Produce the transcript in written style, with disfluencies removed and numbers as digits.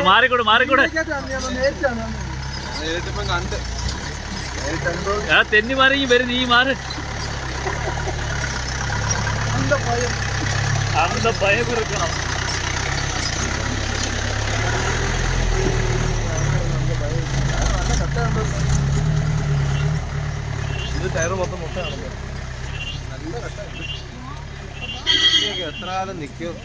മാറിക്കൂടെ മാറിക്കൂടെ തെന്നി മാറി വരും നീ മാറ് அந்த பயம் இருக்கணும் ഇത് ടയർ മൊത്തം മുട്ടയാണല്ലോ നല്ല കട്ട എത്ര കാലം നിൽക്കും